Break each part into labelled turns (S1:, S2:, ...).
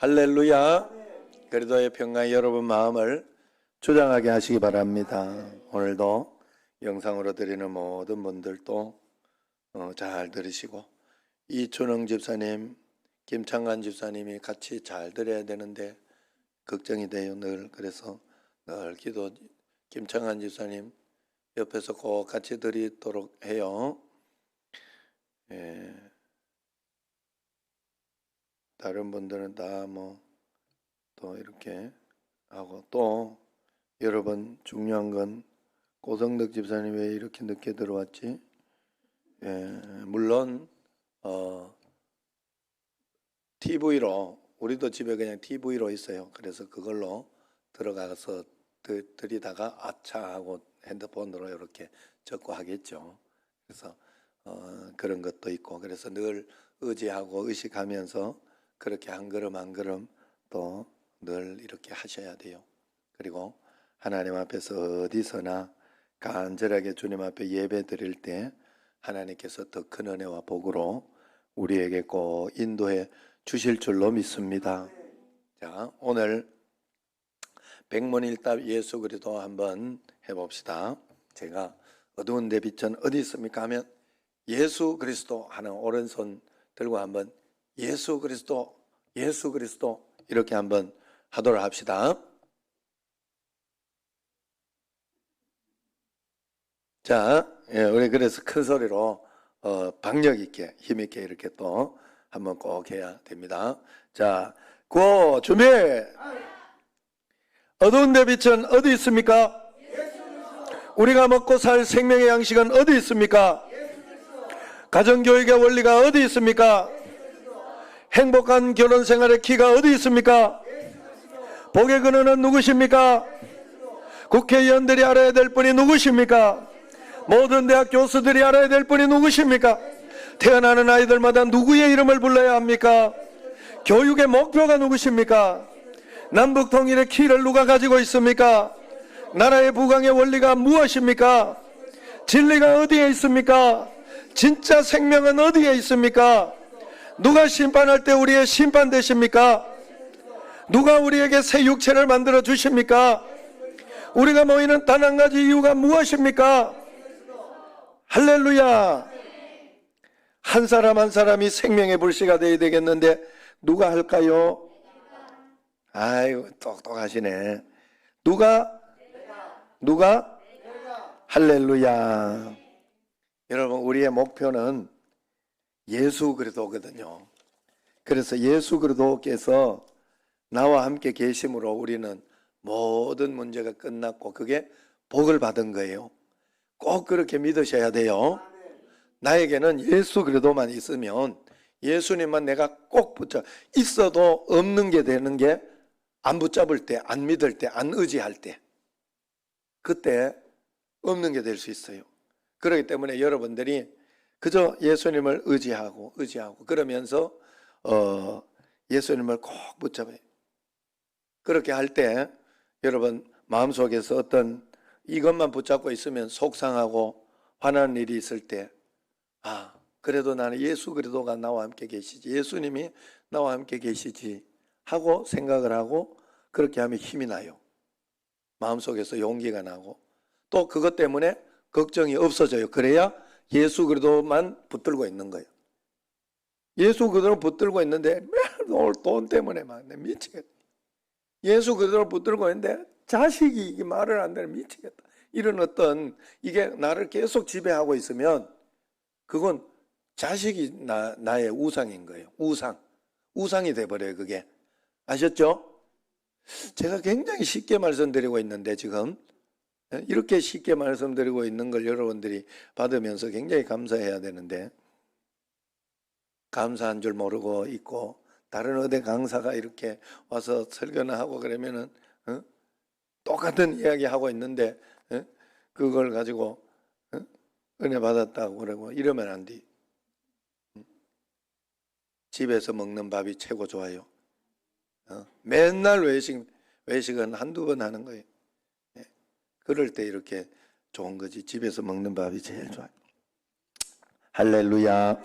S1: 할렐루야. 그리스도의 평강이 여러분 마음을 주장하게 하시기 바랍니다. 오늘도 영상으로 드리는 모든 분들도 잘 들으시고, 이춘영 집사님, 김창관 집사님이 같이 잘 들어야 되는데 걱정이 돼요. 늘. 그래서 늘 기도, 김창관 집사님 옆에서 꼭 같이 드리도록 해요. 다른 분들은 다 또 이렇게 하고, 또 여러분 중요한 건 고성덕 집사님 왜 이렇게 늦게 들어왔지? 물론 TV로, 우리도 집에 그냥 TV로 있어요. 그래서 그걸로 들어가서 들이다가 아차 하고 핸드폰으로 이렇게 적고 하겠죠. 그래서 그런 것도 있고, 그래서 늘 의지하고 의식하면서 그렇게 한 걸음 한 걸음 또 늘 이렇게 하셔야 돼요. 그리고 하나님 앞에서 어디서나 간절하게 주님 앞에 예배 드릴 때 하나님께서 더 큰 은혜와 복으로 우리에게 꼭 인도해 주실 줄로 믿습니다. 자, 오늘 백문일답 예수 그리스도 한번 해봅시다. 제가 어두운 데 빛은 어디 있습니까 하면 예수 그리스도 하는 오른손 들고 한번 예수 그리스도, 예수 그리스도 이렇게 한번 하도록 합시다. 자, 우리 그래서 큰 소리로 박력 있게 힘 있게 이렇게 또 한번 꼭 해야 됩니다. 자, 고 준비. 어두운 데 빛은 어디 있습니까? 우리가 먹고 살 생명의 양식은 어디 있습니까? 가정교육의 원리가 어디 있습니까? 행복한 결혼 생활의 키가 어디 있습니까? 복의 근원은 누구십니까? 국회의원들이 알아야 될 분이 누구십니까? 모든 대학 교수들이 알아야 될 분이 누구십니까? 태어나는 아이들마다 누구의 이름을 불러야 합니까? 교육의 목표가 누구십니까? 남북 통일의 키를 누가 가지고 있습니까? 나라의 부강의 원리가 무엇입니까? 진리가 어디에 있습니까? 진짜 생명은 어디에 있습니까? 누가 심판할 때 우리의 심판 되십니까? 누가 우리에게 새 육체를 만들어 주십니까? 우리가 모이는 단 한 가지 이유가 무엇입니까? 할렐루야. 한 사람 한 사람이 생명의 불씨가 되어야 되겠는데 누가 할까요? 아이고 똑똑하시네. 누가? 할렐루야. 여러분, 우리의 목표는 예수 그리스도거든요. 그래서 예수 그리스도께서 나와 함께 계심으로 우리는 모든 문제가 끝났고 그게 복을 받은 거예요. 꼭 그렇게 믿으셔야 돼요. 나에게는 예수 그리스도만 있으면, 예수님만 내가 꼭 붙잡, 있어도 없는 게 되는 게 안 붙잡을 때, 안 믿을 때, 안 의지할 때, 그때 없는 게 될 수 있어요. 그렇기 때문에 여러분들이 그저 예수님을 의지하고 그러면서 예수님을 꼭 붙잡아요. 그렇게 할 때 여러분 마음속에서 어떤 이것만 붙잡고 있으면 속상하고 화나는 일이 있을 때, 그래도 나는 예수 그리스도가 나와 함께 계시지, 예수님이 나와 함께 계시지 하고 생각을 하고 그렇게 하면 힘이 나요. 마음속에서 용기가 나고 또 그것 때문에 걱정이 없어져요. 그래야 예수 그리스도만 붙들고 있는 거예요. 예수 그리스도를 붙들고 있는데 매일 돈 때문에 막 미치겠다. 예수 그리스도를 붙들고 있는데 자식이 말을 안 되면 미치겠다. 이런 어떤, 이게 나를 계속 지배하고 있으면 그건 자식이 나의 우상인 거예요. 우상이 돼버려요. 그게. 아셨죠? 제가 굉장히 쉽게 말씀드리고 있는데 지금 이렇게 쉽게 말씀드리고 있는 걸 여러분들이 받으면서 굉장히 감사해야 되는데, 감사한 줄 모르고 있고 다른 어디 강사가 이렇게 와서 설교나 하고 그러면은 똑같은 이야기 하고 있는데 그걸 가지고 은혜 받았다고 그러고 이러면 안 돼. 집에서 먹는 밥이 최고 좋아요. 맨날 외식은 한두 번 하는 거예요. 그럴 때 이렇게 좋은 거지. 집에서 먹는 밥이 제일 좋아요. 할렐루야.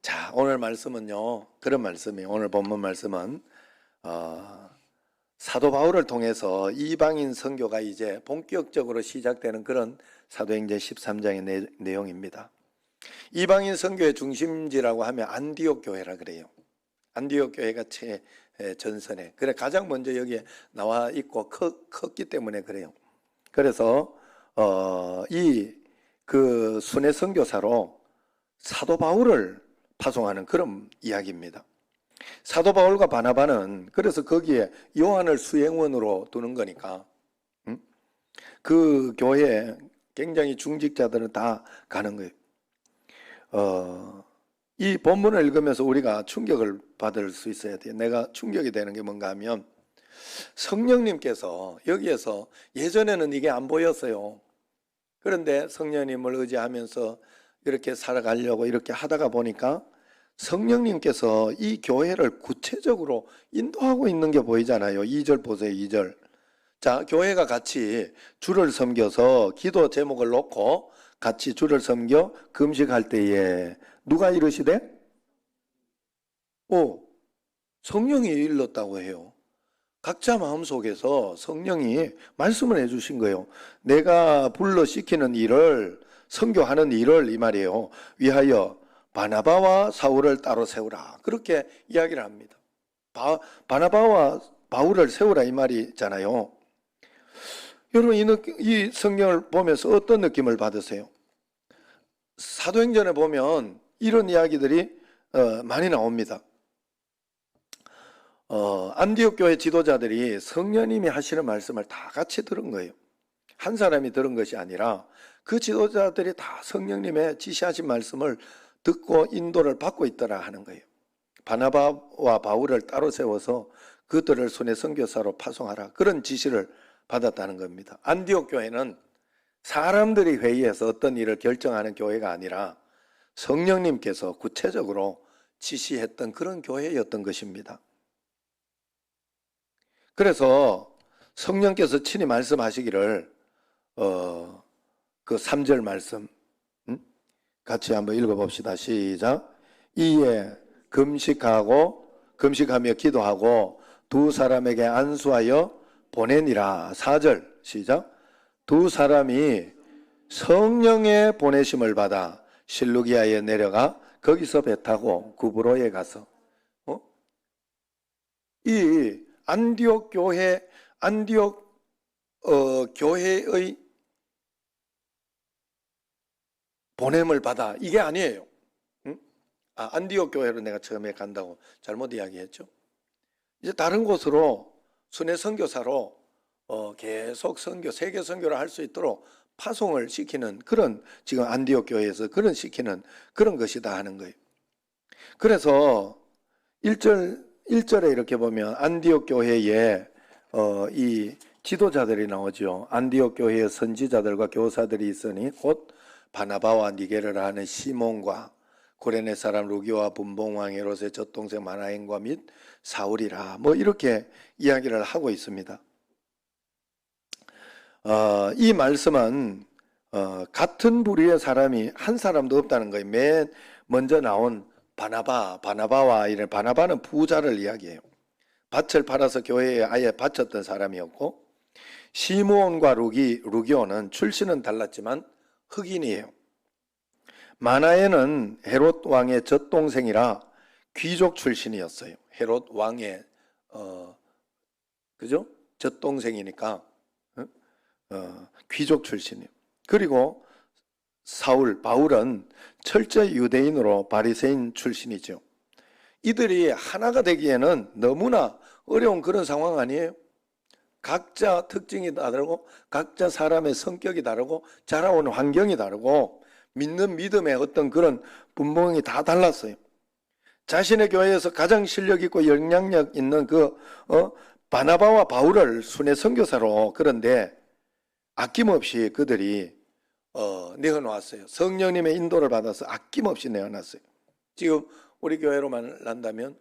S1: 자, 오늘 말씀은요, 그런 말씀이에요. 오늘 본문 말씀은 사도 바울을 통해서 이방인 선교가 이제 본격적으로 시작되는 그런 사도행전 13장의 내용입니다. 이방인 선교의 중심지라고 하면 안디옥 교회라 그래요. 안디옥 교회가 최전선에, 그래 가장 먼저 여기에 나와 있고 컸기 때문에 그래요. 그래서 이 그 순회 선교사로 사도 바울을 파송하는 그런 이야기입니다. 사도 바울과 바나바는 그래서 거기에 요한을 수행원으로 두는 거니까 그 교회에 굉장히 중직자들은 다 가는 거예요. 이 본문을 읽으면서 우리가 충격을 받을 수 있어야 돼요. 내가 충격이 되는 게 뭔가 하면 성령님께서 여기에서 예전에는 이게 안 보였어요. 그런데 성령님을 의지하면서 이렇게 살아가려고 이렇게 하다가 보니까 성령님께서 이 교회를 구체적으로 인도하고 있는 게 보이잖아요. 2절 보세요. 2절. 자, 교회가 같이 주를 섬겨서 기도 제목을 놓고 같이 주를 섬겨 금식할 때에 누가 이르시되? 성령이 일렀다고 해요. 각자 마음속에서 성령이 말씀을 해주신 거예요. 내가 불러 시키는 일을, 선교하는 일을 이 말이에요. 위하여 바나바와 사울을 따로 세우라. 그렇게 이야기를 합니다. 바나바와 바울을 세우라 이 말이잖아요. 여러분 이 성경을 보면서 어떤 느낌을 받으세요? 사도행전에 보면 이런 이야기들이 많이 나옵니다. 안디옥 교회 지도자들이 성령님이 하시는 말씀을 다 같이 들은 거예요. 한 사람이 들은 것이 아니라 그 지도자들이 다 성령님의 지시하신 말씀을 듣고 인도를 받고 있더라 하는 거예요. 바나바와 바울을 따로 세워서 그들을 손에 선교사로 파송하라, 그런 지시를 받았다는 겁니다. 안디옥 교회는 사람들이 회의해서 어떤 일을 결정하는 교회가 아니라 성령님께서 구체적으로 지시했던 그런 교회였던 것입니다. 그래서 성령께서 친히 말씀하시기를 그 3절 말씀 같이 한번 읽어봅시다. 시작. 이에 금식하며 기도하고 두 사람에게 안수하여 보내니라. 4절 시작. 두 사람이 성령의 보내심을 받아 실루기아에 내려가 거기서 배 타고 구브로에 가서 이 안디옥 교회의 보냄을 받아, 이게 아니에요. 안디옥 교회로 내가 처음에 간다고 잘못 이야기했죠. 이제 다른 곳으로 순회 선교사로 계속 세계 선교를 할 수 있도록 파송을 시키는 그런, 지금 안디옥 교회에서 그런 시키는 그런 것이다 하는 거예요. 그래서 1절에 이렇게 보면 안디옥 교회에 이 지도자들이 나오죠. 안디옥 교회의 선지자들과 교사들이 있으니 곧 바나바와 니게르라 하는 시몬과 고레네 사람 루기오와 분봉왕 헤롯의 젖동생 마나엔과 및 사울이라, 뭐 이렇게 이야기를 하고 있습니다. 이 말씀은 같은 부류의 사람이 한 사람도 없다는 거예요. 맨 먼저 나온 바나바와 이런, 바나바는 부자를 이야기해요. 밭을 팔아서 교회에 아예 바쳤던 사람이었고, 시므온과 루기오는 출신은 달랐지만 흑인이에요. 마나에는 헤롯 왕의 젖동생이라 귀족 출신이었어요. 헤롯 왕의 그죠? 젖동생이니까 귀족 출신이에요. 그리고 바울은 철저히 유대인으로 바리새인 출신이죠. 이들이 하나가 되기에는 너무나 어려운 그런 상황 아니에요? 각자 특징이 다르고 각자 사람의 성격이 다르고 자라온 환경이 다르고 믿는 믿음의 어떤 그런 분봉이 다 달랐어요. 자신의 교회에서 가장 실력 있고 영향력 있는 바나바와 바울을 순회 선교사로, 그런데 아낌없이 그들이 내어놓았어요. 성령님의 인도를 받아서 아낌없이 내어놨어요. 지금 우리 교회로만 한다면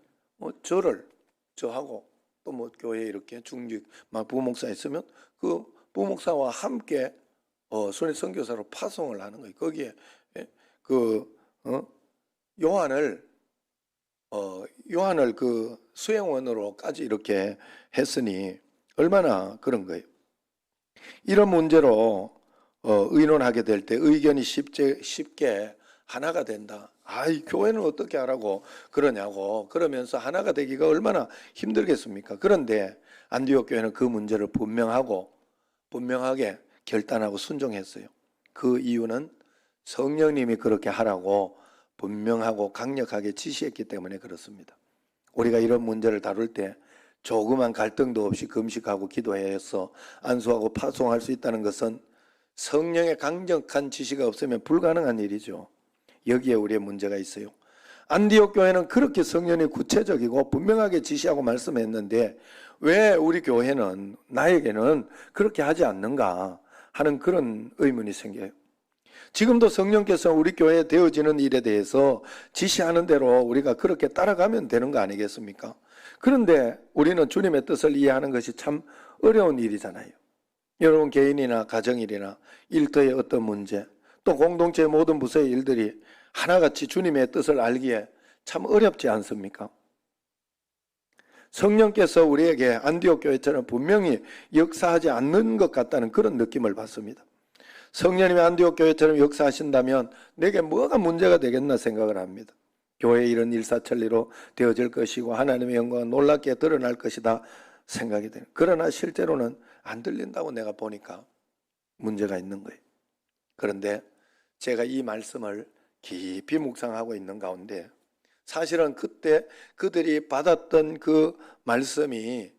S1: 저하고 또 뭐 교회 이렇게 중직 부목사 있으면 그 부목사와 함께 순회 선교사로 파송을 하는 거예요. 거기에 요한을 요한을 그 수행원으로까지 이렇게 했으니 얼마나 그런 거예요. 이런 문제로 의논하게 될 때 의견이 쉽게 하나가 된다. 아이, 교회는 어떻게 하라고 그러냐고 그러면서 하나가 되기가 얼마나 힘들겠습니까? 그런데 안디옥 교회는 그 문제를 분명하게 결단하고 순종했어요. 그 이유는 성령님이 그렇게 하라고 분명하고 강력하게 지시했기 때문에 그렇습니다. 우리가 이런 문제를 다룰 때 조그만 갈등도 없이 금식하고 기도해서 안수하고 파송할 수 있다는 것은 성령의 강력한 지시가 없으면 불가능한 일이죠. 여기에 우리의 문제가 있어요. 안디옥 교회는 그렇게 성령이 구체적이고 분명하게 지시하고 말씀했는데 왜 우리 교회는 나에게는 그렇게 하지 않는가 하는 그런 의문이 생겨요. 지금도 성령께서 우리 교회에 되어지는 일에 대해서 지시하는 대로 우리가 그렇게 따라가면 되는 거 아니겠습니까? 그런데 우리는 주님의 뜻을 이해하는 것이 참 어려운 일이잖아요. 여러분 개인이나 가정일이나 일터의 어떤 문제 또 공동체의 모든 부서의 일들이 하나같이 주님의 뜻을 알기에 참 어렵지 않습니까? 성령께서 우리에게 안디옥 교회처럼 분명히 역사하지 않는 것 같다는 그런 느낌을 받습니다. 성령님이 안디옥 교회처럼 역사하신다면 내게 뭐가 문제가 되겠나 생각을 합니다. 교회의 일은 일사천리로 되어질 것이고 하나님의 영광은 놀랍게 드러날 것이다 생각이 돼요. 그러나 실제로는 안 들린다고 내가 보니까 문제가 있는 거예요. 그런데 제가 이 말씀을 깊이 묵상하고 있는 가운데 사실은 그때 그들이 받았던 그 말씀이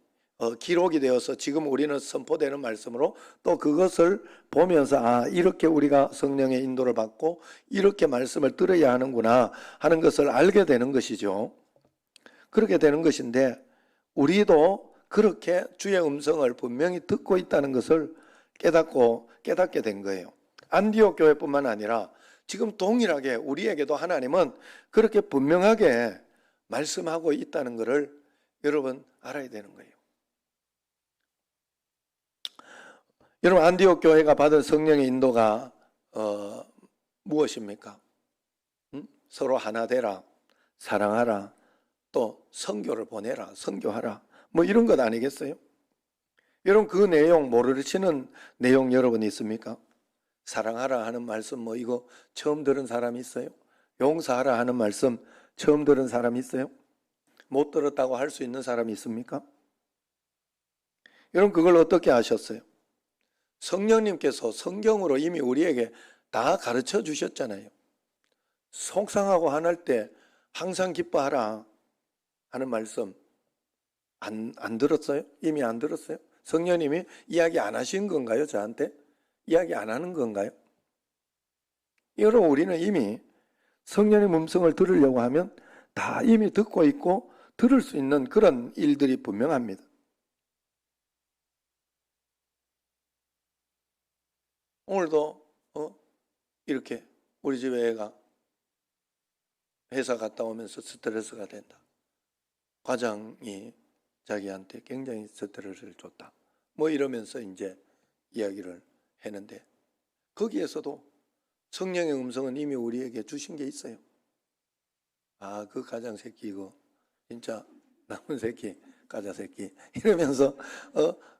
S1: 기록이 되어서 지금 우리는 선포되는 말씀으로 또 그것을 보면서 이렇게 우리가 성령의 인도를 받고 이렇게 말씀을 들어야 하는구나 하는 것을 알게 되는 것이죠. 그렇게 되는 것인데 우리도 그렇게 주의 음성을 분명히 듣고 있다는 것을 깨닫게 된 거예요. 안디옥 교회뿐만 아니라 지금 동일하게 우리에게도 하나님은 그렇게 분명하게 말씀하고 있다는 것을 여러분 알아야 되는 거예요. 여러분 안디옥 교회가 받은 성령의 인도가 무엇입니까? 서로 하나 되라, 사랑하라, 또 선교를 보내라, 선교하라 뭐 이런 것 아니겠어요? 여러분 그 내용 모르시는 내용 여러분 있습니까? 사랑하라 하는 말씀 뭐 이거 처음 들은 사람이 있어요? 용서하라 하는 말씀 처음 들은 사람이 있어요? 못 들었다고 할 수 있는 사람이 있습니까? 여러분 그걸 어떻게 아셨어요? 성령님께서 성경으로 이미 우리에게 다 가르쳐 주셨잖아요. 속상하고 화날 때 항상 기뻐하라 하는 말씀 안 들었어요? 이미 안 들었어요? 성령님이 이야기 안 하신 건가요? 저한테? 이야기 안 하는 건가요? 여러분 우리는 이미 성령의 음성을 들으려고 하면 다 이미 듣고 있고 들을 수 있는 그런 일들이 분명합니다. 오늘도 이렇게 우리 집에 애가 회사 갔다 오면서 스트레스가 된다. 과장이 자기한테 굉장히 스트레스를 줬다. 뭐 이러면서 이제 이야기를 했는데 거기에서도 성령의 음성은 이미 우리에게 주신 게 있어요. 그 가장 새끼 이거 진짜 나쁜 새끼, 가자 새끼 이러면서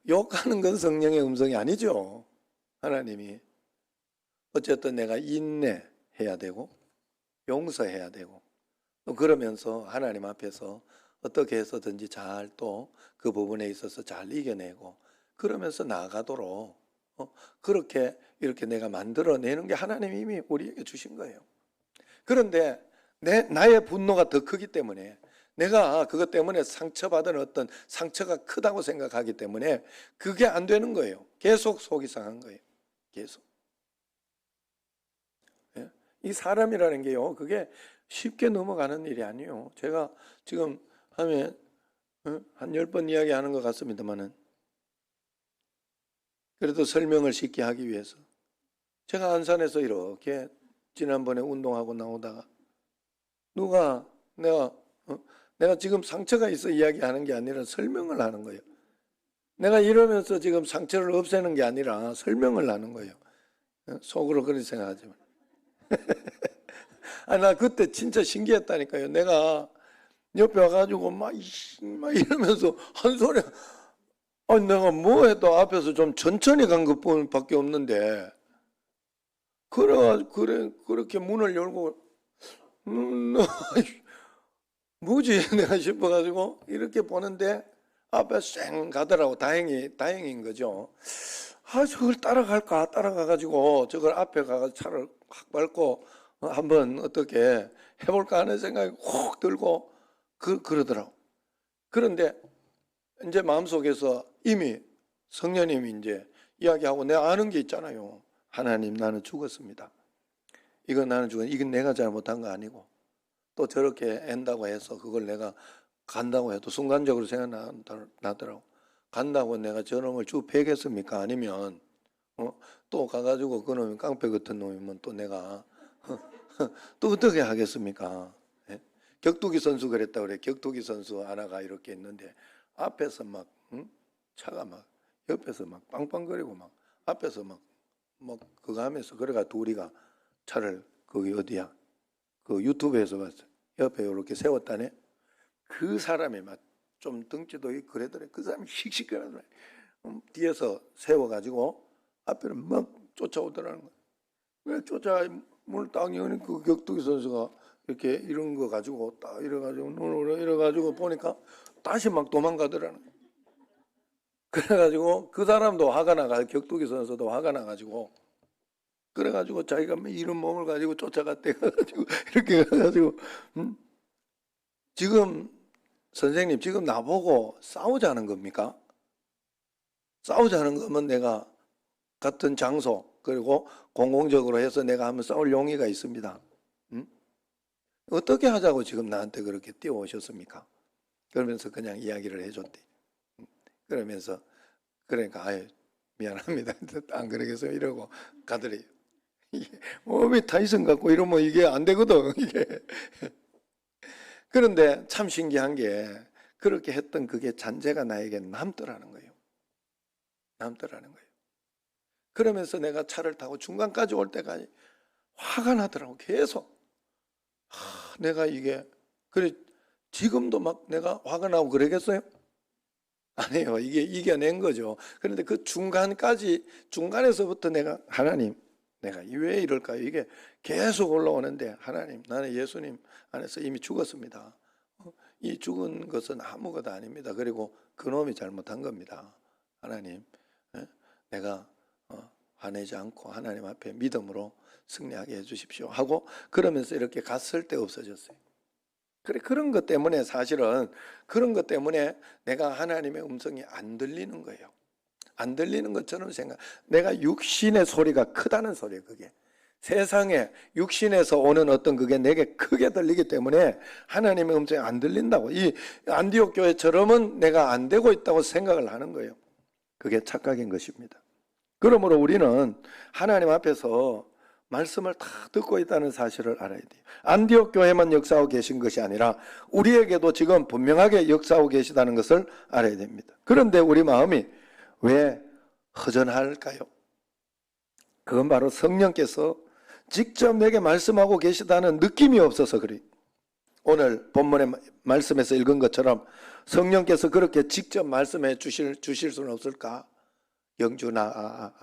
S1: 욕하는 건 성령의 음성이 아니죠. 하나님이 어쨌든 내가 인내해야 되고 용서해야 되고 또 그러면서 하나님 앞에서 어떻게 해서든지 잘 또 그 부분에 있어서 잘 이겨내고 그러면서 나아가도록 그렇게 이렇게 내가 만들어내는 게 하나님이 이미 우리에게 주신 거예요. 그런데 나의 분노가 더 크기 때문에 내가 그것 때문에 상처받은 어떤 상처가 크다고 생각하기 때문에 그게 안 되는 거예요. 계속 속이 상한 거예요. 계속. 이 사람이라는 게요, 그게 쉽게 넘어가는 일이 아니에요. 제가 지금 하면 한 10번 이야기하는 것 같습니다만은 그래도 설명을 쉽게 하기 위해서 제가 안산에서 이렇게 지난번에 운동하고 나오다가 누가 내가 지금 상처가 있어 이야기하는 게 아니라 설명을 하는 거예요. 내가 이러면서 지금 상처를 없애는 게 아니라 설명을 하는 거예요. 속으로 그렇게 생각하지만. 나 그때 진짜 신기했다니까요. 내가 옆에 와가지고 막 이러면서 한 소리. 아니 내가 뭐 해도 앞에서 좀 천천히 간 것뿐밖에 없는데 그렇게 문을 열고 뭐지 내가 싶어가지고 이렇게 보는데 앞에 쌩 가더라고. 다행인 거죠. 아 저걸 따라가가지고 저걸 앞에 가서 차를 확 밟고 한번 어떻게 해볼까 하는 생각이 확 들고 그러더라고. 그런데 이제 마음속에서 이미 성령님이 이제 이야기하고 내가 아는 게 있잖아요. 하나님 나는 죽었습니다. 이건 나는 이건 내가 잘못한 거 아니고 또 저렇게 한다고 해서 그걸 내가 간다고 해도 순간적으로 생각나더라고. 간다고 내가 저놈을 쭉 패겠습니까? 아니면 또 가가지고 그놈이 깡패 같은 놈이면 또 내가 또 어떻게 하겠습니까? 예? 격투기 선수 그랬다 그래. 격투기 선수 하나가 이렇게 있는데 앞에서 막 차가 막 옆에서 막 빵빵거리고 막 앞에서 막 그거 하면서 그래가 둘이가 차를 거기 어디야? 그 유튜브에서 봤어. 옆에 이렇게 세웠다네. 그 사람이 막 좀 덩치도 있고 그러더래. 그 사람이 씩씩거리더래. 뒤에서 세워가지고 앞에를 막 쫓아오더라는 거야. 왜 문을 딱 여는 그 격투기 선수가 이렇게 이런 거 가지고 딱 이래가지고 보니까 다시 막 도망가더라는 거야. 그래가지고 그 사람도 화가 나가, 격투기 선수도 화가 나가지고 그래가지고 자기가 이런 몸을 가지고 쫓아갔대 가지고 이렇게 해가지고 지금 선생님 지금 나보고 싸우자는 겁니까? 싸우자는 거면 내가 같은 장소 그리고 공공적으로 해서 내가 한번 싸울 용의가 있습니다. 어떻게 하자고 지금 나한테 그렇게 뛰어오셨습니까? 그러면서 그냥 이야기를 해줬대. 그러면서 그러니까 아유 미안합니다. 안 그러겠어요 이러고 가더래요. 몸이 타이슨 같고 이러면 이게 안 되거든 이게. 그런데 참 신기한 게 그렇게 했던 그게 잔재가 나에게 남더라는 거예요. 남더라는 거예요. 그러면서 내가 차를 타고 중간까지 올 때까지 화가 나더라고 계속. 내가 이게 그래 지금도 막 내가 화가 나고 그러겠어요? 아니에요. 이게 이겨낸 거죠. 그런데 그 중간에서부터 내가 하나님 내가 왜 이럴까요? 이게 계속 올라오는데 하나님 나는 예수님 안에서 이미 죽었습니다. 이 죽은 것은 아무것도 아닙니다. 그리고 그놈이 잘못한 겁니다. 하나님 내가 화내지 않고 하나님 앞에 믿음으로 승리하게 해주십시오 하고 그러면서 이렇게 갔을 때 없어졌어요. 그래 그런 것 때문에 사실은 그런 것 때문에 내가 하나님의 음성이 안 들리는 거예요. 안 들리는 것처럼 내가 육신의 소리가 크다는 소리예요. 그게 세상에 육신에서 오는 어떤 그게 내게 크게 들리기 때문에 하나님의 음성이 안 들린다고. 이 안디옥 교회처럼은 내가 안 되고 있다고 생각을 하는 거예요. 그게 착각인 것입니다. 그러므로 우리는 하나님 앞에서 말씀을 다 듣고 있다는 사실을 알아야 돼요. 안디옥 교회만 역사하고 계신 것이 아니라 우리에게도 지금 분명하게 역사하고 계시다는 것을 알아야 됩니다. 그런데 우리 마음이 왜 허전할까요? 그건 바로 성령께서 직접 내게 말씀하고 계시다는 느낌이 없어서 그래요. 오늘 본문의 말씀에서 읽은 것처럼 성령께서 그렇게 직접 말씀해 주실 수는 없을까? 영준아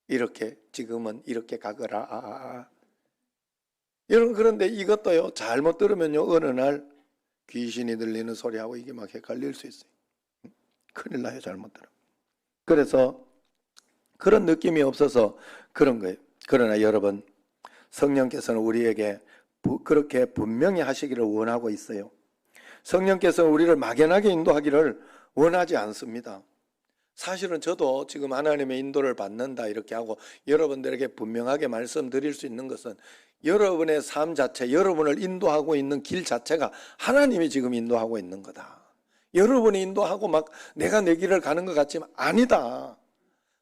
S1: 이렇게 지금은 이렇게 가거라 여러분 그런데 이것도요 잘못 들으면요 어느 날 귀신이 들리는 소리하고 이게 막 헷갈릴 수 있어요. 큰일 나요 잘못 들으면. 그래서 그런 느낌이 없어서 그런 거예요. 그러나 여러분 성령께서는 우리에게 그렇게 분명히 하시기를 원하고 있어요. 성령께서는 우리를 막연하게 인도하기를 원하지 않습니다. 사실은 저도 지금 하나님의 인도를 받는다 이렇게 하고 여러분들에게 분명하게 말씀드릴 수 있는 것은 여러분의 삶 자체, 여러분을 인도하고 있는 길 자체가 하나님이 지금 인도하고 있는 거다. 여러분이 인도하고 막 내가 내 길을 가는 것 같지만 아니다.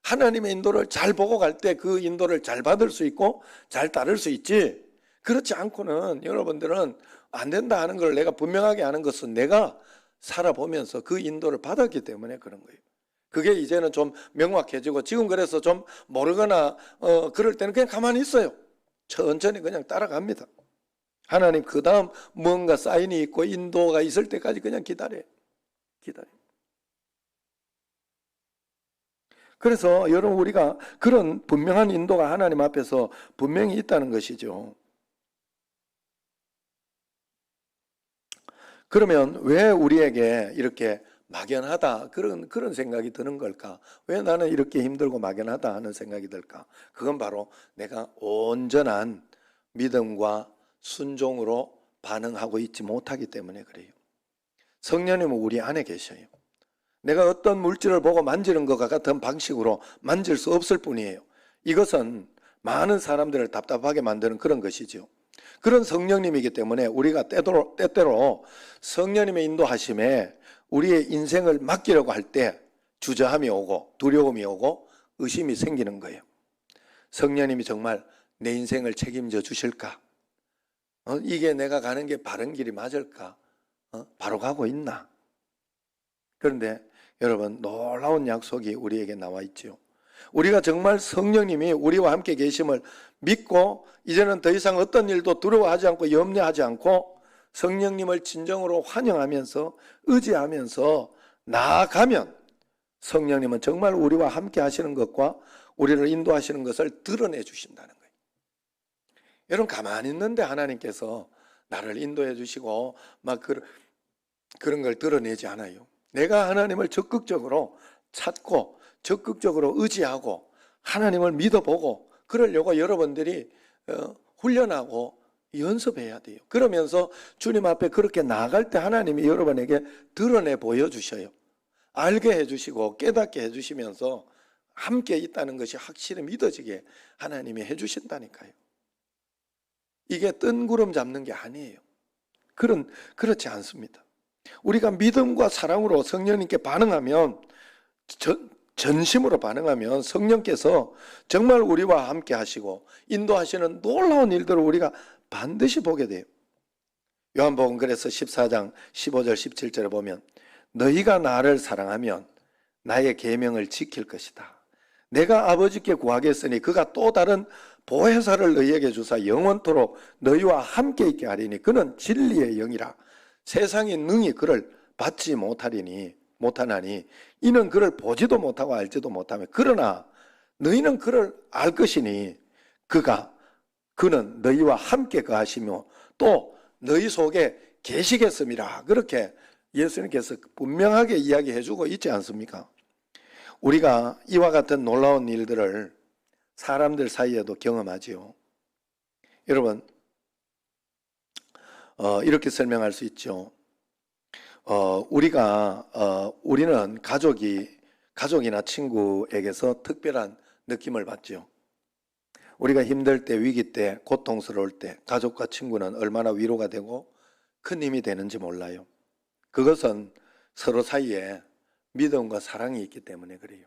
S1: 하나님의 인도를 잘 보고 갈 때 그 인도를 잘 받을 수 있고 잘 따를 수 있지. 그렇지 않고는 여러분들은 안 된다 하는 걸 내가 분명하게 하는 것은 내가 살아보면서 그 인도를 받았기 때문에 그런 거예요. 그게 이제는 좀 명확해지고 지금 그래서 좀 모르거나 그럴 때는 그냥 가만히 있어요. 천천히 그냥 따라갑니다. 하나님 그 다음 뭔가 사인이 있고 인도가 있을 때까지 그냥 기다려요. 그래서 여러분, 우리가 그런 분명한 인도가 하나님 앞에서 분명히 있다는 것이죠. 그러면 왜 우리에게 이렇게 막연하다 그런 생각이 드는 걸까? 왜 나는 이렇게 힘들고 막연하다 하는 생각이 들까? 그건 바로 내가 온전한 믿음과 순종으로 반응하고 있지 못하기 때문에 그래요. 성령님은 우리 안에 계셔요. 내가 어떤 물질을 보고 만지는 것과 같은 방식으로 만질 수 없을 뿐이에요. 이것은 많은 사람들을 답답하게 만드는 그런 것이죠. 그런 성령님이기 때문에 우리가 때때로 성령님의 인도하심에 우리의 인생을 맡기려고 할 때 주저함이 오고 두려움이 오고 의심이 생기는 거예요. 성령님이 정말 내 인생을 책임져 주실까? 이게 내가 가는 게 바른 길이 맞을까? 바로 가고 있나? 그런데 여러분, 놀라운 약속이 우리에게 나와 있죠. 우리가 정말 성령님이 우리와 함께 계심을 믿고 이제는 더 이상 어떤 일도 두려워하지 않고 염려하지 않고 성령님을 진정으로 환영하면서 의지하면서 나아가면 성령님은 정말 우리와 함께 하시는 것과 우리를 인도하시는 것을 드러내 주신다는 거예요. 여러분, 가만히 있는데 하나님께서 나를 인도해 주시고 막 그런 걸 드러내지 않아요. 내가 하나님을 적극적으로 찾고 적극적으로 의지하고 하나님을 믿어보고 그러려고 여러분들이 훈련하고 연습해야 돼요. 그러면서 주님 앞에 그렇게 나아갈 때 하나님이 여러분에게 드러내 보여주셔요. 알게 해주시고 깨닫게 해주시면서 함께 있다는 것이 확실히 믿어지게 하나님이 해주신다니까요. 이게 뜬구름 잡는 게 아니에요. 그렇지 않습니다. 우리가 믿음과 사랑으로 성령님께 반응하면 전심으로 반응하면 성령께서 정말 우리와 함께 하시고 인도하시는 놀라운 일들을 우리가 반드시 보게 돼요. 요한복음 그래서 14장 15절 17절에 보면 너희가 나를 사랑하면 나의 계명을 지킬 것이다. 내가 아버지께 구하겠으니 그가 또 다른 보혜사를 너희에게 주사 영원토록 너희와 함께 있게 하리니 그는 진리의 영이라. 세상이 능히 그를 받지 못하나니 이는 그를 보지도 못하고 알지도 못하며 그러나 너희는 그를 알 것이니 그는 너희와 함께 거하시며 또 너희 속에 계시겠음이라. 그렇게 예수님께서 분명하게 이야기해 주고 있지 않습니까? 우리가 이와 같은 놀라운 일들을 사람들 사이에도 경험하지요. 여러분, 이렇게 설명할 수 있죠. 우리는 가족이나 친구에게서 특별한 느낌을 받죠. 우리가 힘들 때, 위기 때, 고통스러울 때 가족과 친구는 얼마나 위로가 되고 큰 힘이 되는지 몰라요. 그것은 서로 사이에 믿음과 사랑이 있기 때문에 그래요.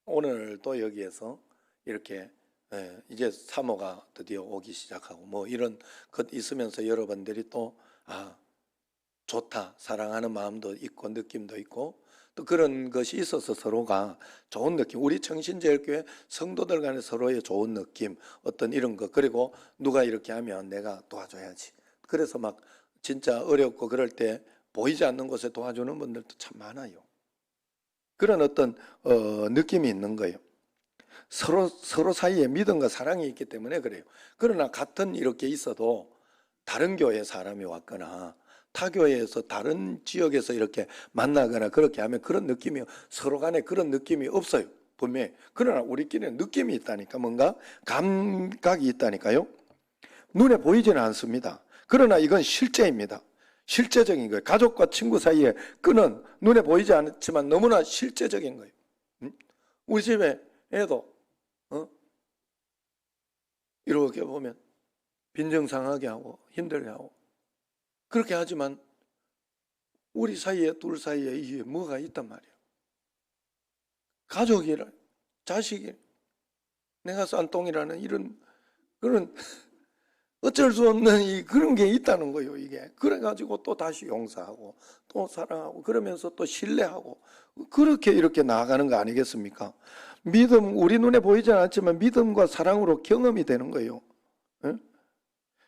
S1: 오늘도 여기에서 이렇게 이제 사모가 드디어 오기 시작하고 뭐 이런 것 있으면서 여러분들이 또 좋다, 사랑하는 마음도 있고 느낌도 있고 또 그런 것이 있어서 서로가 좋은 느낌, 우리 청신제일교회 성도들 간에 서로의 좋은 느낌, 어떤 이런 것, 그리고 누가 이렇게 하면 내가 도와줘야지. 그래서 막 진짜 어렵고 그럴 때 보이지 않는 곳에 도와주는 분들도 참 많아요. 그런 어떤 느낌이 있는 거예요. 서로 사이에 믿음과 사랑이 있기 때문에 그래요. 그러나 같은 이렇게 있어도 다른 교회 사람이 왔거나 타 교회에서 다른 지역에서 이렇게 만나거나 그렇게 하면 그런 느낌이 서로 간에 그런 느낌이 없어요. 분명히. 그러나 우리끼리는 느낌이 있다니까, 뭔가 감각이 있다니까요. 눈에 보이지는 않습니다. 그러나 이건 실제입니다. 실제적인 거예요. 가족과 친구 사이의 끈은 눈에 보이지 않지만 너무나 실제적인 거예요. 우리 집에 애도 이렇게 보면 빈정상하게 하고 힘들게 하고 그렇게 하지만 우리 사이에 둘 사이에 이게 뭐가 있단 말이에요. 가족이라 자식이 내가 싼 똥이라는 이런 그런 어쩔 수 없는 그런 게 있다는 거예요. 이게 그래가지고 또 다시 용서하고 또 사랑하고 그러면서 또 신뢰하고 그렇게 이렇게 나아가는 거 아니겠습니까? 믿음, 우리 눈에 보이지 않았지만 믿음과 사랑으로 경험이 되는 거예요.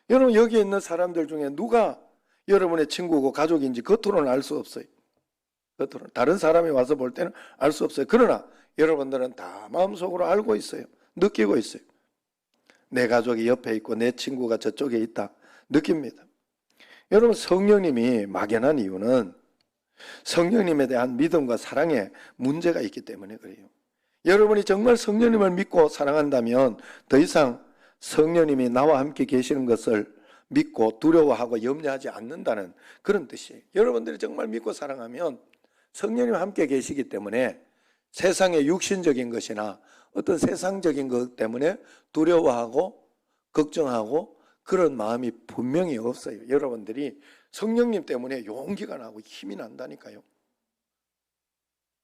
S1: 여러분 여기 있는 사람들 중에 누가 여러분의 친구고 가족인지 겉으로는 알 수 없어요. 겉으로는. 다른 사람이 와서 볼 때는 알 수 없어요. 그러나 여러분들은 다 마음속으로 알고 있어요. 느끼고 있어요. 내 가족이 옆에 있고 내 친구가 저쪽에 있다. 느낍니다. 여러분 성령님이 막연한 이유는 성령님에 대한 믿음과 사랑에 문제가 있기 때문에 그래요. 여러분이 정말 성령님을 믿고 사랑한다면 더 이상 성령님이 나와 함께 계시는 것을 믿고 두려워하고 염려하지 않는다는 그런 뜻이에요. 여러분들이 정말 믿고 사랑하면 성령님과 함께 계시기 때문에 세상의 육신적인 것이나 어떤 세상적인 것 때문에 두려워하고 걱정하고 그런 마음이 분명히 없어요. 여러분들이 성령님 때문에 용기가 나고 힘이 난다니까요.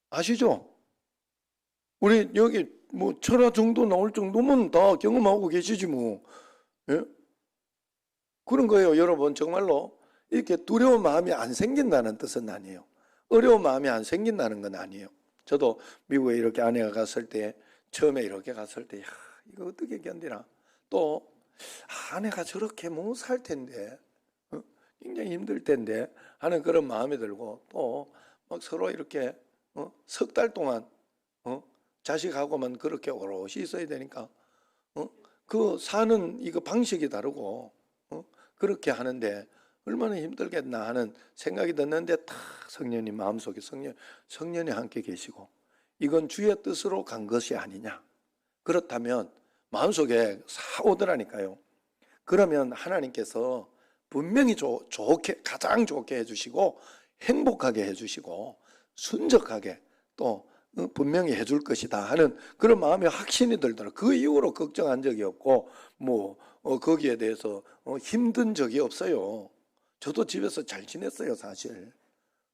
S1: 아시죠? 우리 여기 뭐 철화 정도 나올 정도면 다 경험하고 계시지 뭐. 예? 그런 거예요. 여러분 정말로 이렇게 두려운 마음이 안 생긴다는 뜻은 아니에요. 어려운 마음이 안 생긴다는 건 아니에요. 저도 미국에 이렇게 아내가 갔을 때 처음에 이렇게 갔을 때 이거 어떻게 견디나 또 아내가 저렇게 못 살 텐데 굉장히 힘들 텐데 하는 그런 마음이 들고 또 막 서로 이렇게 석 달 동안 자식하고만 그렇게 오롯이 있어야 되니까 그 사는 이거 방식이 다르고 그렇게 하는데 얼마나 힘들겠나 하는 생각이 들었는데 딱 성령님 마음속에 성령이 함께 계시고 이건 주의 뜻으로 간 것이 아니냐. 그렇다면 마음속에 오더라니까요. 그러면 하나님께서 분명히 좋게 가장 좋게 해주시고 행복하게 해주시고 순적하게 또 분명히 해줄 것이다 하는 그런 마음의 확신이 들더라고요. 그 이후로 걱정한 적이 없고 뭐 거기에 대해서 힘든 적이 없어요. 저도 집에서 잘 지냈어요 사실.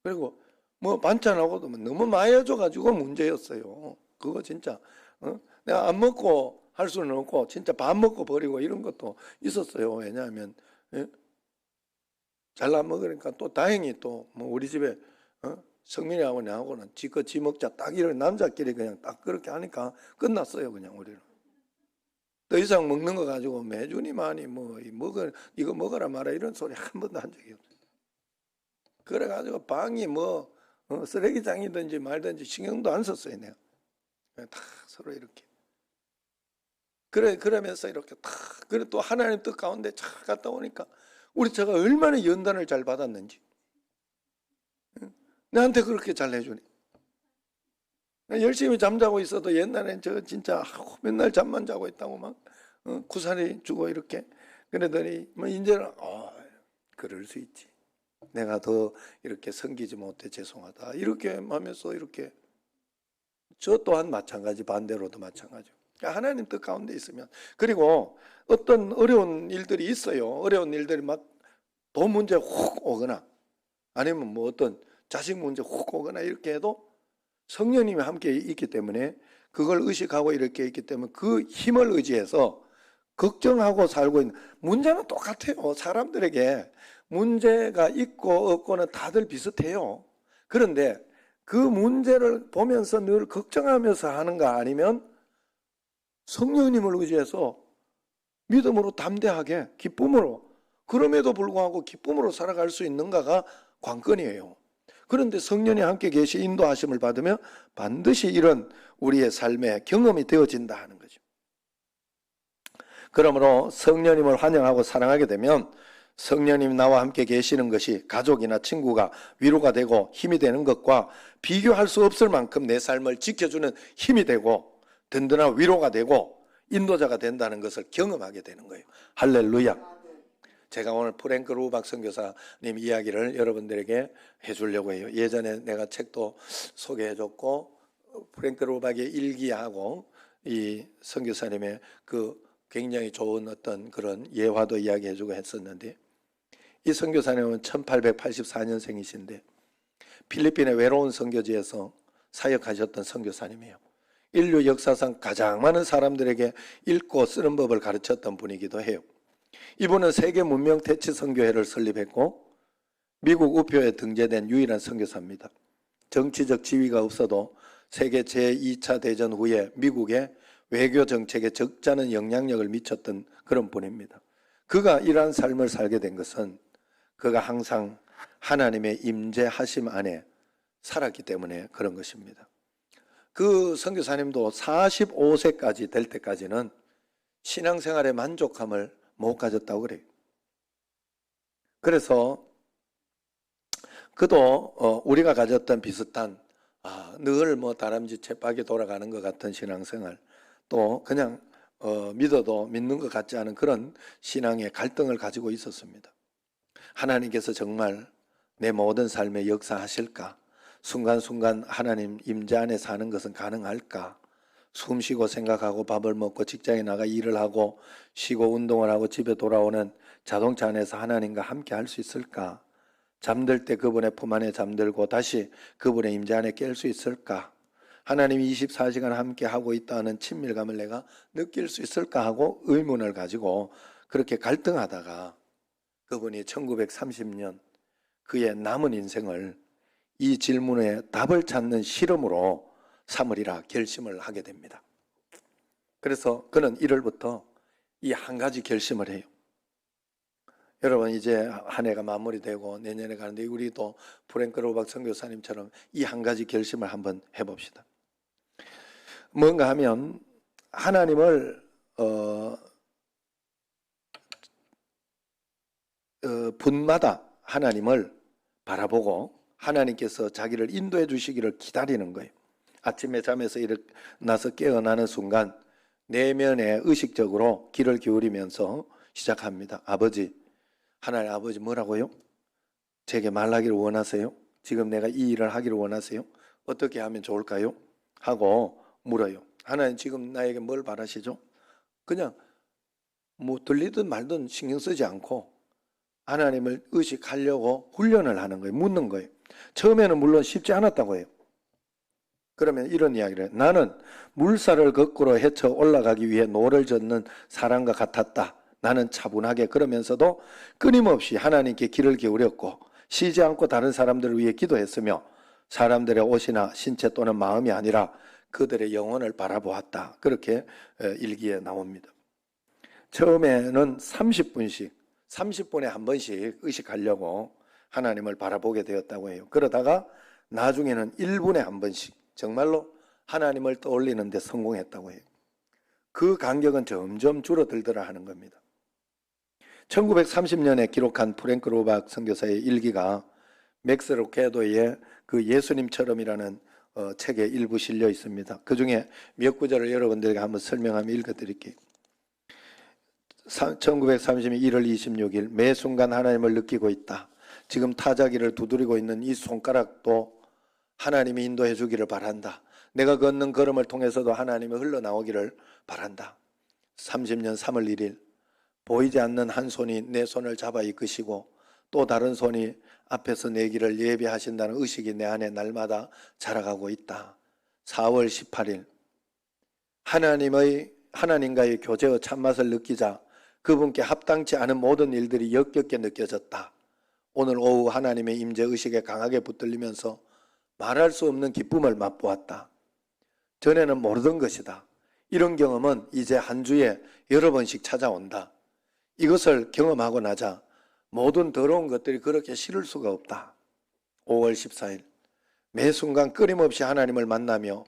S1: 그리고 뭐 반찬하고도 너무 많이 해줘가지고 문제였어요. 그거 진짜 내가 안 먹고 할 수는 없고 진짜 밥 먹고 버리고 이런 것도 있었어요. 왜냐하면 잘 안 먹으니까 또 다행히 또 뭐 우리 집에 성민이하고 내하고는 지껏 지 먹자 딱 이런 남자끼리 그냥 딱 그렇게 하니까 끝났어요. 그냥 우리는 더 이상 먹는 거 가지고 매주니만이 뭐 이거 먹어라 마라 이런 소리 한 번도 한 적이 없어요. 그래가지고 방이 뭐 쓰레기장이든지 말든지 신경도 안 썼어요. 내가 다 서로 이렇게 그러면서 이렇게 다 그래 또 하나님 뜻 가운데 착 갔다 오니까 우리 제가 얼마나 연단을 잘 받았는지 나한테 그렇게 잘 해주니 열심히 잠자고 있어도 옛날엔 저 진짜 맨날 잠만 자고 있다고 막 구사리 주고 이렇게 그러더니 뭐 이제는 그럴 수 있지. 내가 더 이렇게 섬기지 못해 죄송하다 이렇게 하면서 이렇게 저 또한 마찬가지 반대로도 마찬가지. 그러니까 하나님 뜻 가운데 있으면 그리고 어떤 어려운 일들이 있어요. 어려운 일들이 막 돈 문제 훅 오거나 아니면 뭐 어떤 자식 문제 훅 오거나 이렇게 해도 성령님이 함께 있기 때문에 그걸 의식하고 이렇게 있기 때문에 그 힘을 의지해서 걱정하고 살고 있는 문제는 똑같아요. 사람들에게 문제가 있고 없고는 다들 비슷해요. 그런데 그 문제를 보면서 늘 걱정하면서 하는가 아니면 성령님을 의지해서 믿음으로 담대하게 기쁨으로 그럼에도 불구하고 기쁨으로 살아갈 수 있는가가 관건이에요. 그런데 성령이 함께 계시 인도하심을 받으면 반드시 이런 우리의 삶의 경험이 되어진다 하는 거죠. 그러므로 성령님을 환영하고 사랑하게 되면 성령님이 나와 함께 계시는 것이 가족이나 친구가 위로가 되고 힘이 되는 것과 비교할 수 없을 만큼 내 삶을 지켜주는 힘이 되고 든든한 위로가 되고 인도자가 된다는 것을 경험하게 되는 거예요. 할렐루야. 제가 오늘 프랭크 루박 선교사님 이야기를 여러분들에게 해주려고 해요. 예전에 내가 책도 소개해줬고 프랭크 루박의 일기하고 이 선교사님의 그 굉장히 좋은 어떤 그런 예화도 이야기해주고 했었는데 이 선교사님은 1884년생이신데 필리핀의 외로운 선교지에서 사역하셨던 선교사님이에요. 인류 역사상 가장 많은 사람들에게 읽고 쓰는 법을 가르쳤던 분이기도 해요. 이분은 세계 문명 대치 선교회를 설립했고 미국 우표에 등재된 유일한 선교사입니다. 정치적 지위가 없어도 세계 제2차 대전 후에 미국의 외교 정책에 적잖은 영향력을 미쳤던 그런 분입니다. 그가 이러한 삶을 살게 된 것은 그가 항상 하나님의 임재하심 안에 살았기 때문에 그런 것입니다. 그 선교사님도 45세까지 될 때까지는 신앙생활의 만족함을 못 가졌다고 그래요. 그래서 그도 우리가 가졌던 비슷한 늘 뭐 다람쥐 쳇바퀴 돌아가는 것 같은 신앙생활, 또 그냥 믿어도 믿는 것 같지 않은 그런 신앙의 갈등을 가지고 있었습니다. 하나님께서 정말 내 모든 삶에 역사하실까? 순간순간 하나님 임재 안에 사는 것은 가능할까? 숨 쉬고 생각하고 밥을 먹고 직장에 나가 일을 하고 쉬고 운동을 하고 집에 돌아오는 자동차 안에서 하나님과 함께 할 수 있을까? 잠들 때 그분의 품 안에 잠들고 다시 그분의 임재 안에 깰 수 있을까? 하나님이 24시간 함께 하고 있다는 친밀감을 내가 느낄 수 있을까 하고 의문을 가지고 그렇게 갈등하다가 그분이 1930년 그의 남은 인생을 이 질문에 답을 찾는 실험으로 삼으리라 결심을 하게 됩니다. 그래서 그는 1월부터 이 한 가지 결심을 해요. 여러분, 이제 한 해가 마무리되고 내년에 가는데 우리도 프랭크 로박 선교사님처럼 이 한 가지 결심을 한번 해봅시다. 뭔가 하면 하나님을 분마다 하나님을 바라보고 하나님께서 자기를 인도해 주시기를 기다리는 거예요. 아침에 잠에서 일어나서 깨어나는 순간 내면에 의식적으로 귀를 기울이면서 시작합니다. 아버지, 하나님 아버지 뭐라고요? 제게 말하기를 원하세요? 지금 내가 이 일을 하기를 원하세요? 어떻게 하면 좋을까요? 하고 물어요. 하나님 지금 나에게 뭘 바라시죠? 그냥 뭐 들리든 말든 신경 쓰지 않고 하나님을 의식하려고 훈련을 하는 거예요. 묻는 거예요. 처음에는 물론 쉽지 않았다고 해요. 그러면 이런 이야기를 해요. 나는 물살을 거꾸로 헤쳐 올라가기 위해 노를 젓는 사람과 같았다. 나는 차분하게 그러면서도 끊임없이 하나님께 귀를 기울였고 쉬지 않고 다른 사람들을 위해 기도했으며 사람들의 옷이나 신체 또는 마음이 아니라 그들의 영혼을 바라보았다. 그렇게 일기에 나옵니다. 처음에는 30분에 한 번씩 의식하려고 하나님을 바라보게 되었다고 해요. 그러다가 나중에는 1분에 한 번씩 정말로 하나님을 떠올리는 데 성공했다고 해요. 그 간격은 점점 줄어들더라 하는 겁니다. 1930년에 기록한 프랭크 로박 선교사의 일기가 맥스 로케도의 그 예수님처럼이라는 책에 일부 실려 있습니다. 그 중에 몇 구절을 여러분들에게 한번 설명하며 읽어드릴게요. 1930년 1월 26일 매 순간 하나님을 느끼고 있다. 지금 타자기를 두드리고 있는 이 손가락도 하나님이 인도해 주기를 바란다. 내가 걷는 걸음을 통해서도 하나님이 흘러나오기를 바란다. 30년 3월 1일 보이지 않는 한 손이 내 손을 잡아 이끄시고 또 다른 손이 앞에서 내 길을 예비하신다는 의식이 내 안에 날마다 자라가고 있다. 4월 18일 하나님과의 교제의 참맛을 느끼자 그분께 합당치 않은 모든 일들이 역겹게 느껴졌다. 오늘 오후 하나님의 임재 의식에 강하게 붙들리면서 말할 수 없는 기쁨을 맛보았다. 전에는 모르던 것이다. 이런 경험은 이제 한 주에 여러 번씩 찾아온다. 이것을 경험하고 나자 모든 더러운 것들이 그렇게 싫을 수가 없다. 5월 14일 매 순간 끊임없이 하나님을 만나며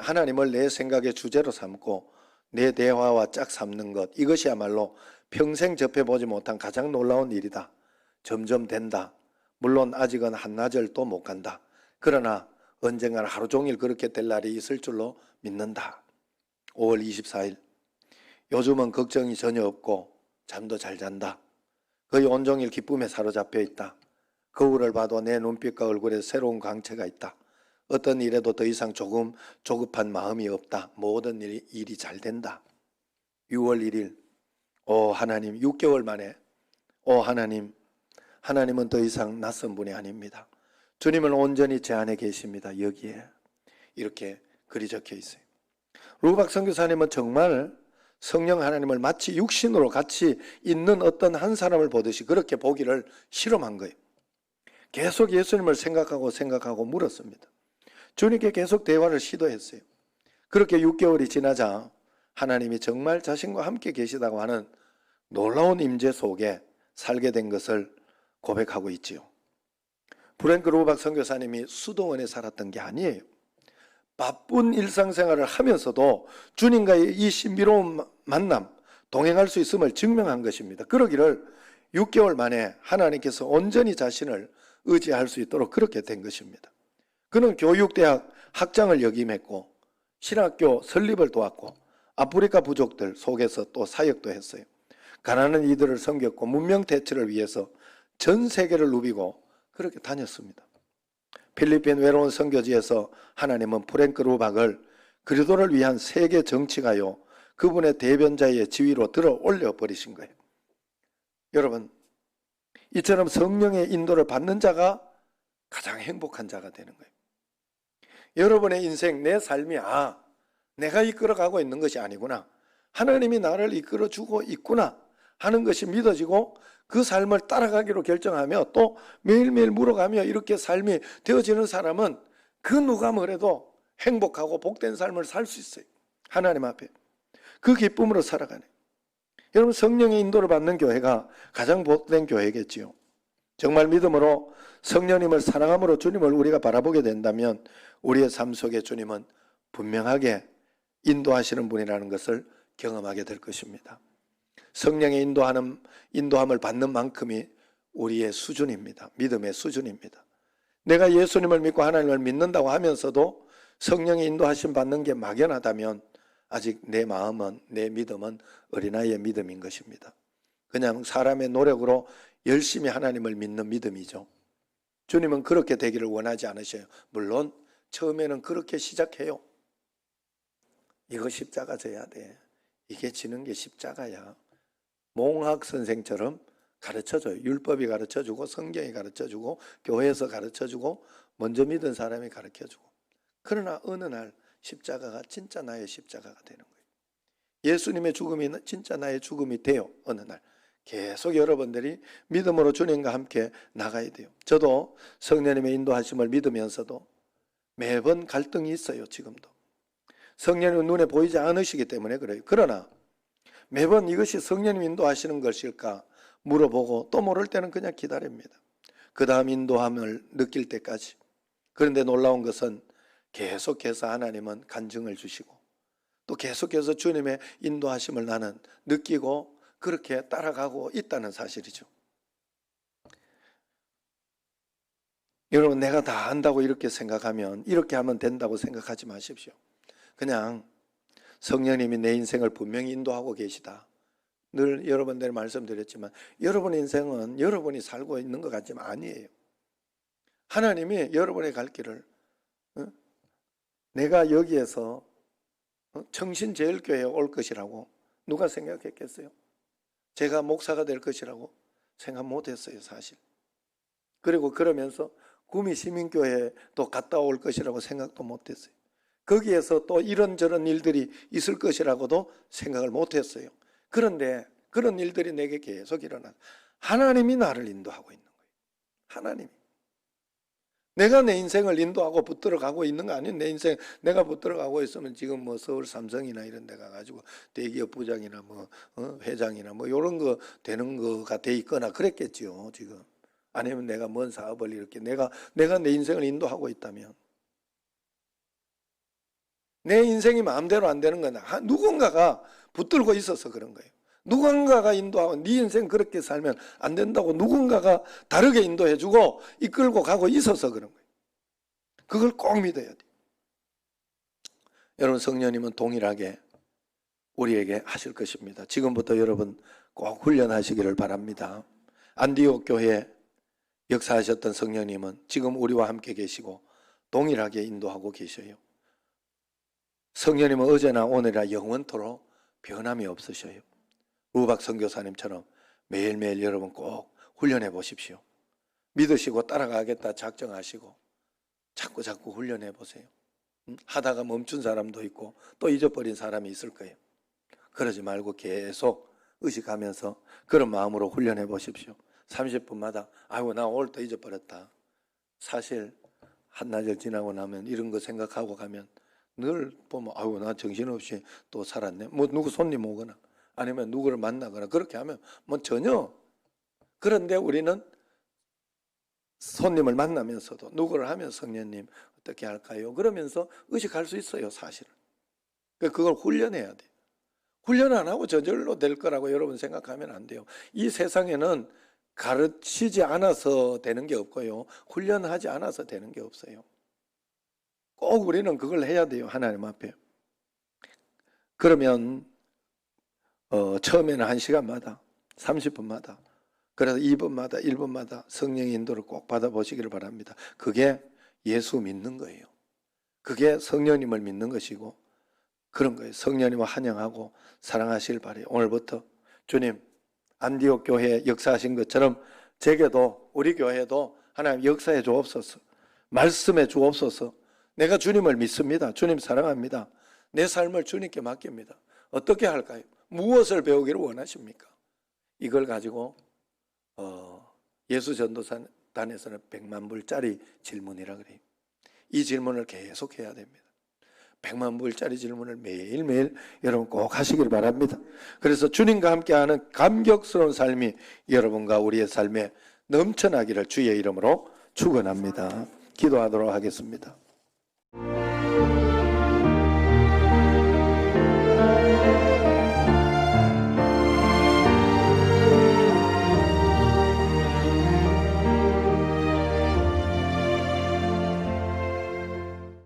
S1: 하나님을 내 생각의 주제로 삼고 내 대화와 짝 삼는 것, 이것이야말로 평생 접해보지 못한 가장 놀라운 일이다. 점점 된다. 물론 아직은 한나절도 못 간다. 그러나 언젠가는 하루 종일 그렇게 될 날이 있을 줄로 믿는다. 5월 24일 요즘은 걱정이 전혀 없고 잠도 잘 잔다. 거의 온종일 기쁨에 사로잡혀 있다. 거울을 봐도 내 눈빛과 얼굴에 새로운 광채가 있다. 어떤 일에도 더 이상 조급한 마음이 없다. 모든 일이 잘 된다. 6월 1일 오 하나님 6개월 만에 오 하나님은 더 이상 낯선 분이 아닙니다. 주님은 온전히 제 안에 계십니다. 여기에 이렇게 글이 적혀 있어요. 로박 선교사님은 정말 성령 하나님을 마치 육신으로 같이 있는 어떤 한 사람을 보듯이 그렇게 보기를 실험한 거예요. 계속 예수님을 생각하고 물었습니다. 주님께 계속 대화를 시도했어요. 그렇게 6개월이 지나자 하나님이 정말 자신과 함께 계시다고 하는 놀라운 임재 속에 살게 된 것을 고백하고 있지요. 프랭크 루박 선교사님이 수도원에 살았던 게 아니에요. 바쁜 일상생활을 하면서도 주님과의 이 신비로운 만남, 동행할 수 있음을 증명한 것입니다. 그러기를 6개월 만에 하나님께서 온전히 자신을 의지할 수 있도록 그렇게 된 것입니다. 그는 교육대학 학장을 역임했고 신학교 설립을 도왔고 아프리카 부족들 속에서 또 사역도 했어요. 가난한 이들을 섬겼고 문명대체를 위해서 전 세계를 누비고 그렇게 다녔습니다. 필리핀 외로운 선교지에서 하나님은 프랭크 루박을 그리스도를 위한 세계 정치가요, 그분의 대변자의 지위로 들어 올려 버리신 거예요. 여러분, 이처럼 성령의 인도를 받는 자가 가장 행복한 자가 되는 거예요. 여러분의 인생, 내 삶이 내가 이끌어가고 있는 것이 아니구나, 하나님이 나를 이끌어주고 있구나 하는 것이 믿어지고 그 삶을 따라가기로 결정하며 또 매일매일 물어가며 이렇게 삶이 되어지는 사람은 그 누가 뭐래도 행복하고 복된 삶을 살 수 있어요. 하나님 앞에 그 기쁨으로 살아가네. 여러분, 성령의 인도를 받는 교회가 가장 복된 교회겠지요. 정말 믿음으로 성령님을 사랑함으로 주님을 우리가 바라보게 된다면 우리의 삶 속에 주님은 분명하게 인도하시는 분이라는 것을 경험하게 될 것입니다. 성령의 인도함을 받는 만큼이 우리의 수준입니다. 믿음의 수준입니다. 내가 예수님을 믿고 하나님을 믿는다고 하면서도 성령의 인도하심 받는 게 막연하다면 아직 내 마음은, 내 믿음은 어린아이의 믿음인 것입니다. 그냥 사람의 노력으로 열심히 하나님을 믿는 믿음이죠. 주님은 그렇게 되기를 원하지 않으셔요. 물론 처음에는 그렇게 시작해요. 이거 십자가 져야 돼. 이게 지는 게 십자가야. 몽학 선생처럼 가르쳐줘요. 율법이 가르쳐주고 성경이 가르쳐주고 교회에서 가르쳐주고 먼저 믿은 사람이 가르쳐주고. 그러나 어느 날 십자가가 진짜 나의 십자가가 되는 거예요. 예수님의 죽음이 진짜 나의 죽음이 돼요. 어느 날 계속 여러분들이 믿음으로 주님과 함께 나가야 돼요. 저도 성령님의 인도하심을 믿으면서도 매번 갈등이 있어요. 지금도 성령님은 눈에 보이지 않으시기 때문에 그래요. 그러나 매번 이것이 성령님 인도하시는 것일까 물어보고 또 모를 때는 그냥 기다립니다. 그 다음 인도함을 느낄 때까지. 그런데 놀라운 것은 계속해서 하나님은 간증을 주시고 또 계속해서 주님의 인도하심을 나는 느끼고 그렇게 따라가고 있다는 사실이죠. 여러분, 내가 다 한다고 이렇게 생각하면, 이렇게 하면 된다고 생각하지 마십시오. 그냥 성령님이 내 인생을 분명히 인도하고 계시다. 늘 여러분들 말씀드렸지만 여러분의 인생은 여러분이 살고 있는 것 같지만 아니에요. 하나님이 여러분의 갈 길을, 내가 여기에서 청신제일교회에 올 것이라고 누가 생각했겠어요? 제가 목사가 될 것이라고 생각 못했어요, 사실. 그리고 그러면서 구미 시민교회에 또 갔다 올 것이라고 생각도 못했어요. 거기에서 또 이런저런 일들이 있을 것이라고도 생각을 못했어요. 그런데 그런 일들이 내게 계속 일어나. 하나님이 나를 인도하고 있는 거예요. 하나님이. 내가 내 인생을 인도하고 붙들어가고 있는 거 아니에요. 내 인생 내가 붙들어가고 있으면 지금 뭐 서울 삼성이나 이런 데 가가지고 대기업 부장이나 뭐 회장이나 뭐 이런 거 되는 거가 돼 있거나 그랬겠지요. 지금 아니면 내가 뭔 사업을 이렇게 내가 내 인생을 인도하고 있다면, 내 인생이 마음대로 안 되는 건 누군가가 붙들고 있어서 그런 거예요. 누군가가 인도하고 네 인생 그렇게 살면 안 된다고 누군가가 다르게 인도해주고 이끌고 가고 있어서 그런 거예요. 그걸 꼭 믿어야 돼요. 여러분, 성령님은 동일하게 우리에게 하실 것입니다. 지금부터 여러분 꼭 훈련하시기를 바랍니다. 안디옥 교회 역사하셨던 성령님은 지금 우리와 함께 계시고 동일하게 인도하고 계셔요. 성령님은 어제나 오늘이나 영원토록 변함이 없으셔요. 루박 선교사님처럼 매일매일 여러분 꼭 훈련해 보십시오. 믿으시고 따라가겠다 작정하시고 자꾸 훈련해 보세요. 하다가 멈춘 사람도 있고 또 잊어버린 사람이 있을 거예요. 그러지 말고 계속 의식하면서 그런 마음으로 훈련해 보십시오. 30분마다 아이고 나 오늘 또 잊어버렸다. 사실 한나절 지나고 나면 이런 거 생각하고 가면 늘 보면 아이고 나 정신없이 또 살았네. 뭐 누구 손님 오거나 아니면 누구를 만나거나 그렇게 하면 뭐 전혀. 그런데 우리는 손님을 만나면서도 누구를 하면 성령님 어떻게 할까요? 그러면서 의식할 수 있어요, 사실은. 그걸 훈련해야 돼요. 훈련 안 하고 저절로 될 거라고 여러분 생각하면 안 돼요. 이 세상에는 가르치지 않아서 되는 게 없고요. 훈련하지 않아서 되는 게 없어요. 꼭 우리는 그걸 해야 돼요, 하나님 앞에. 그러면 처음에는 1시간마다 30분마다 그래서 2분마다 1분마다 성령의 인도를 꼭 받아보시기를 바랍니다. 그게 예수 믿는 거예요. 그게 성령님을 믿는 것이고 그런 거예요. 성령님을 환영하고 사랑하시길 바라요. 오늘부터 주님 안디옥 교회에 역사하신 것처럼 제게도 우리 교회도 하나님 역사해 주옵소서. 말씀해 주옵소서. 내가 주님을 믿습니다. 주님 사랑합니다. 내 삶을 주님께 맡깁니다. 어떻게 할까요? 무엇을 배우기를 원하십니까? 이걸 가지고 예수 전도단에서는 100만 불짜리 질문이라 그래요. 이 질문을 계속 해야 됩니다. 100만 불짜리 질문을 매일매일 여러분 꼭 하시길 바랍니다. 그래서 주님과 함께하는 감격스러운 삶이 여러분과 우리의 삶에 넘쳐나기를 주의 이름으로 축원합니다. 기도하도록 하겠습니다.